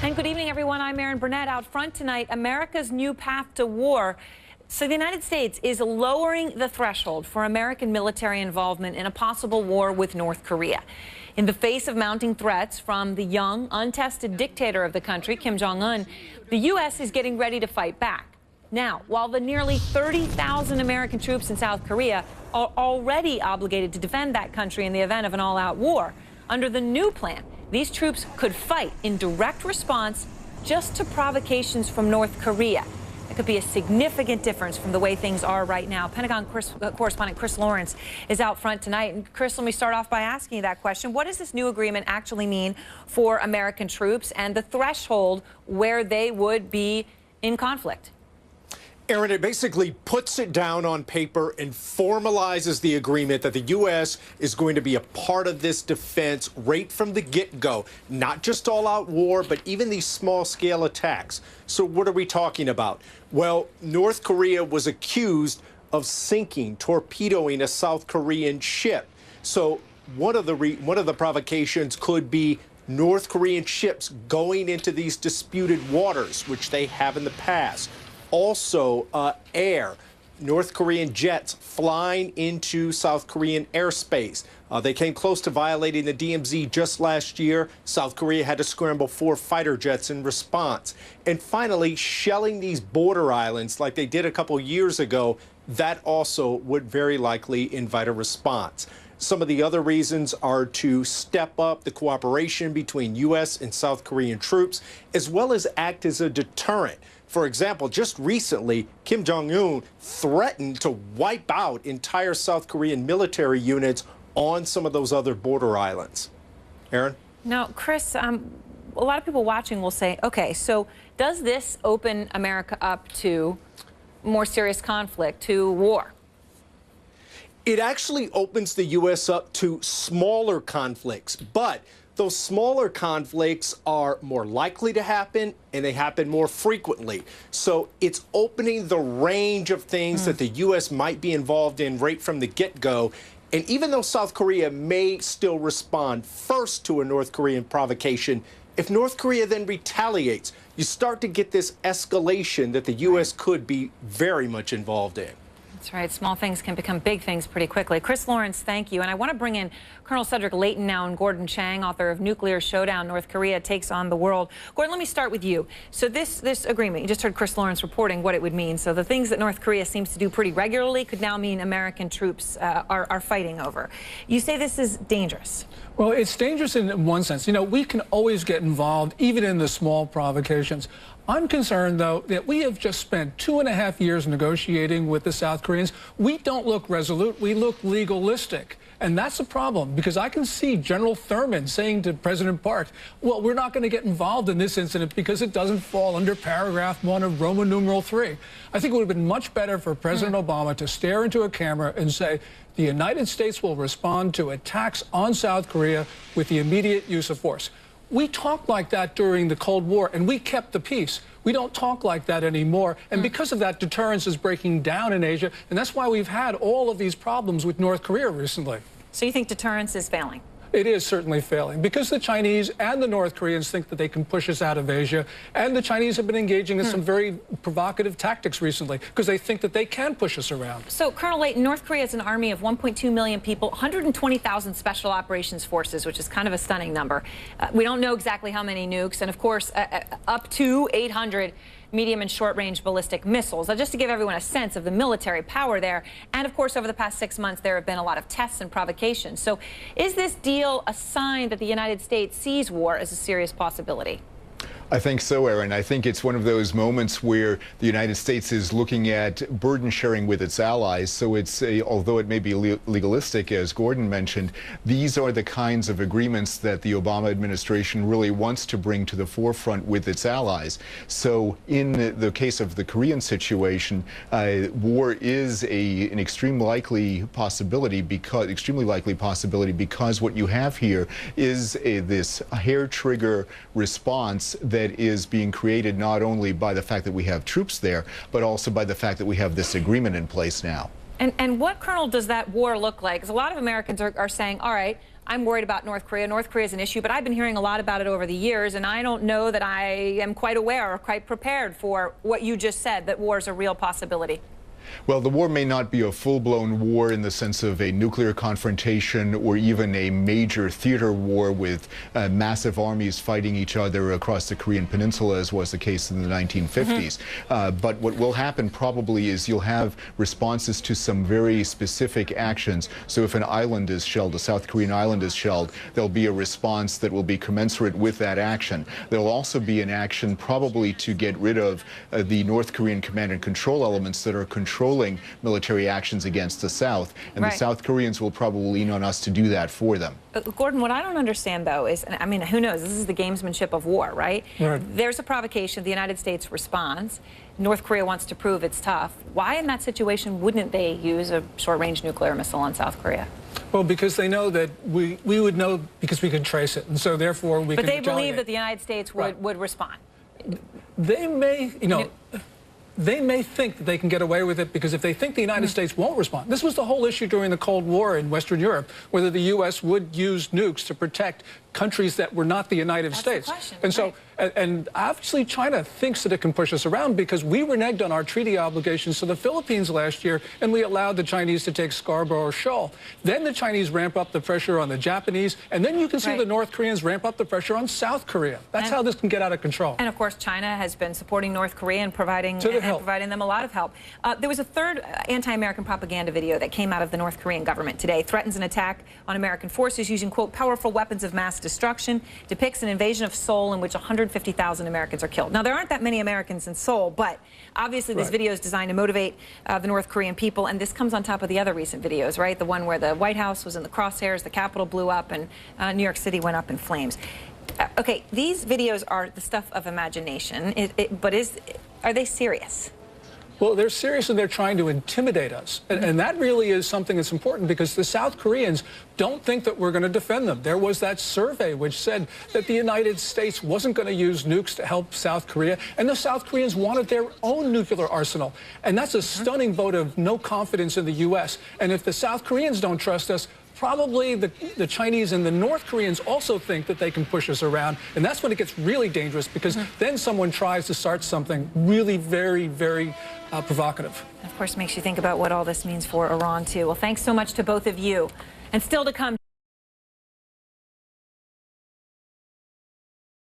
And good evening, everyone. I'm Erin Burnett. Out front tonight, America's new path to war. So the United States is lowering the threshold for American military involvement in a possible war with North Korea. In the face of mounting threats from the young, untested dictator of the country, Kim Jong-un, the U.S. is getting ready to fight back. Now, while the nearly 30,000 American troops in South Korea are already obligated to defend that country in the event of an all-out war, under the new plan, these troops could fight in direct response just to provocations from North Korea. It could be a significant difference from the way things are right now. Pentagon correspondent Chris Lawrence is out front tonight. And Chris, let me start off by asking you that question. What does this new agreement actually mean for American troops and the threshold where they would be in conflict? Erin, it basically puts it down on paper and formalizes the agreement that the U.S. is going to be a part of this defense right from the get-go. Not just all-out war, but even these small-scale attacks. So what are we talking about? Well, North Korea was accused of sinking, torpedoing a South Korean ship. So one of the provocations could be North Korean ships going into these disputed waters, which they have in the past. Also, air. North Korean jets flying into South Korean airspace. They came close to violating the DMZ just last year. South Korea had to scramble 4 fighter jets in response. And finally, shelling these border islands like they did a couple years ago, that also would very likely invite a response. Some of the other reasons are to step up the cooperation between U.S. and South Korean troops, as well as act as a deterrent. For example, just recently, Kim Jong-un threatened to wipe out entire South Korean military units on some of those other border islands. Erin? Now, Chris, a lot of people watching will say, okay, so does this open America up to more serious conflict, to war? It actually opens the U.S. up to smaller conflicts, but those smaller conflicts are more likely to happen, and they happen more frequently. So it's opening the range of things that the U.S. might be involved in right from the get-go. And even though South Korea may still respond first to a North Korean provocation, if North Korea then retaliates, you start to get this escalation that the U.S. could be very much involved in. That's right. Small things can become big things pretty quickly. Chris Lawrence, thank you. And I want to bring in Colonel Cedric Leighton now and Gordon Chang, author of Nuclear Showdown, North Korea Takes on the World. Gordon, let me start with you. So this agreement, you just heard Chris Lawrence reporting what it would mean. So the things that North Korea seems to do pretty regularly could now mean American troops are fighting over. You say this is dangerous. Well, it's dangerous in one sense. You know, we can always get involved, even in the small provocations. I'm concerned, though, that we have just spent 2.5 years negotiating with the South Koreans. We don't look resolute. We look legalistic. And that's a problem, because I can see General Thurman saying to President Park, well, we're not going to get involved in this incident because it doesn't fall under paragraph 1 of Roman numeral 3. I think it would have been much better for President Obama to stare into a camera and say, the United States will respond to attacks on South Korea with the immediate use of force. We talked like that during the Cold War, and we kept the peace. We don't talk like that anymore. And because of that, deterrence is breaking down in Asia. And that's why we've had all of these problems with North Korea recently. So you think deterrence is failing? It is certainly failing, because the Chinese and the North Koreans think that they can push us out of Asia. And the Chinese have been engaging in some very provocative tactics recently, because they think that they can push us around. So, Colonel Leighton, North Korea is an army of 1.2 million people, 120,000 special operations forces, which is kind of a stunning number. We don't know exactly how many nukes, and of course, up to 800 medium and short-range ballistic missiles. Just to give everyone a sense of the military power there. And of course, over the past 6 months, there have been a lot of tests and provocations. So is this deal a sign that the United States sees war as a serious possibility? I think so, Erin. I think it's one of those moments where the United States is looking at burden sharing with its allies. So it's, although it may be legalistic, as Gordon mentioned, these are the kinds of agreements that the Obama administration really wants to bring to the forefront with its allies. So in the case of the Korean situation, war is an extremely likely possibility because what you have here is this hair trigger response that is being created not only by the fact that we have troops there, but also by the fact that we have this agreement in place now. And what, Colonel, does that war look like? Because a lot of Americans are saying, all right, I'm worried about North Korea. North Korea is an issue, but I've been hearing a lot about it over the years, and I don't know that I am quite aware or quite prepared for what you just said, that war is a real possibility. Well, the war may not be a full-blown war in the sense of a nuclear confrontation or even a major theater war with massive armies fighting each other across the Korean Peninsula, as was the case in the 1950s. But what will happen probably is you'll have responses to some very specific actions. So if an island is shelled, a South Korean island is shelled, there'll be a response that will be commensurate with that action. There'll also be an action probably to get rid of the North Korean command and control elements that are controlling military actions against the South, and the South Koreans will probably lean on us to do that for them. Gordon, what I don't understand, though, is, I mean, who knows? This is the gamesmanship of war, right? There's a provocation. The United States responds. North Korea wants to prove it's tough. Why, in that situation, wouldn't they use a short-range nuclear missile on South Korea? Well, because they know that we would know because we could trace it, and so therefore we can retaliate. But they believe that the United States would respond. They may, they may think that they can get away with it because if they think the United States won't respond. This was the whole issue during the Cold War in Western Europe, whether the U.S. would use nukes to protect countries that were not the United States. And so, and obviously China thinks that it can push us around because we reneged on our treaty obligations to the Philippines last year, and we allowed the Chinese to take Scarborough Shoal. Then the Chinese ramp up the pressure on the Japanese, and then you can see the North Koreans ramp up the pressure on South Korea. That's how this can get out of control. And of course, China has been supporting North Korea and providing them a lot of help. There was a third anti-American propaganda video that came out of the North Korean government today. Threatens an attack on American forces using, quote, powerful weapons of mass destruction, depicts an invasion of Seoul in which 150,000 Americans are killed. Now, there aren't that many Americans in Seoul, but obviously this video is designed to motivate the North Korean people, and this comes on top of the other recent videos, right? The one where the White House was in the crosshairs, the Capitol blew up, and New York City went up in flames. Okay, these videos are the stuff of imagination, but are they serious? Well, they're serious and they're trying to intimidate us. And that really is something that's important because the South Koreans don't think that we're going to defend them. There was that survey which said that the United States wasn't going to use nukes to help South Korea, and the South Koreans wanted their own nuclear arsenal. And that's a stunning vote of no confidence in the U.S. And if the South Koreans don't trust us, probably the Chinese and the North Koreans also think that they can push us around, and that's when it gets really dangerous because then someone tries to start something really very, very provocative. Of course, makes you think about what all this means for Iran, too. Well, thanks so much to both of you. And still to come.